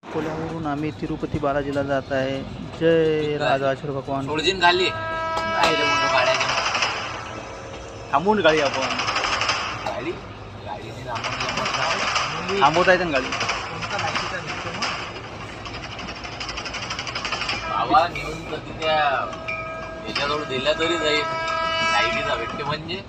अकोल्यावरून आम्ही तिरुपती बालाजीला जात आहे. जय राजाश्वर भगवान. थोडीन खाली थांबवून गाडी आपण गाडी थांबवता येते ना गाडी. बाबा नेऊन कधी त्या त्याच्याजवळ दिल्या तरी जाईल. लाईटीचा भेटते म्हणजे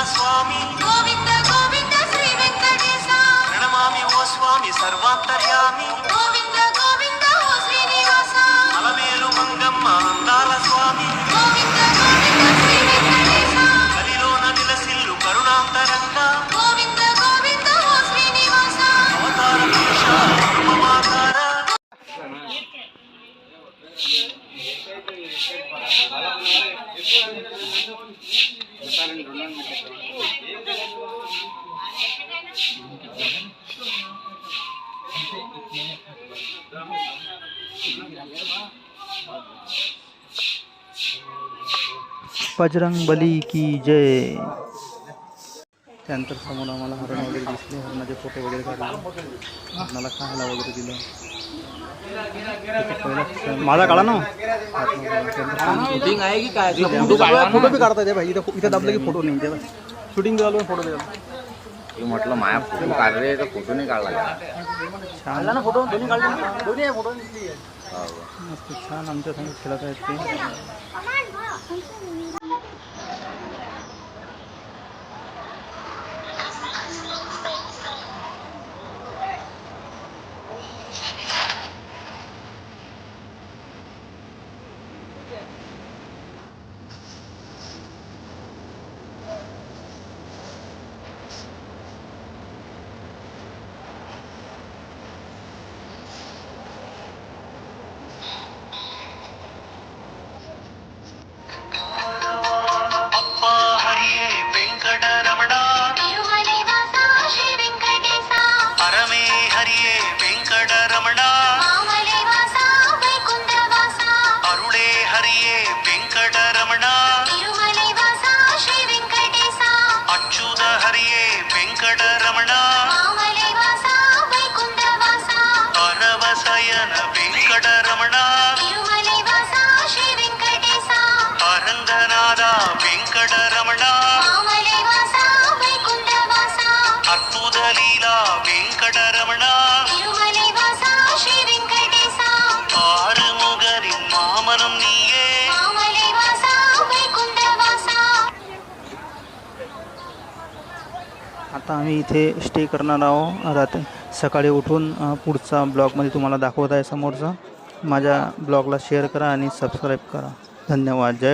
स्वामी गोविंद गोविंद श्री वेंकटेश प्रणमामि ओ स्वामी सर्वांतर्यामी गोविंद गोविंद ओ श्रीनिवास अलमेलु मंगम्म अंदाల स्वामी गोविंद गोविंद श्री वेंकटेश कलिलोन विलसिल्लु करुणांतरंगा गोविंद गोविंद ओ श्रीनिवास अवतार पुरुष रूपमाकार बजरंग बली की जय. त्यानंतर समोर आम्हाला हरण वगैरे दिसले. हरणाचे फोटो वगैरे काढले. हरणाला खायला वगैरे दिलं. माझा काढा ना. शूटिंग आहे की काय? फोटो बी काढता येते भाई. इथं दाबलं की फोटो नाही तेव्हा शूटिंग चालू फोटो द्यायला. म्हटलं माया फोटो काढले तर फोटो नाही काढला. छान ना फोटो दोन्ही काढले. दोन्ही आहे फोटो मस्त छान आमच्या संग खेळत आहेत ते. आता आम्ही इथे स्टे करणार आहोत. रात्री सकाळी उठून पुढचा ब्लॉगमध्ये तुम्हाला दाखवत आहे समोरचा. माझ्या ब्लॉगला शेअर करा आणि सबस्क्राईब करा. धन्यवाद. जय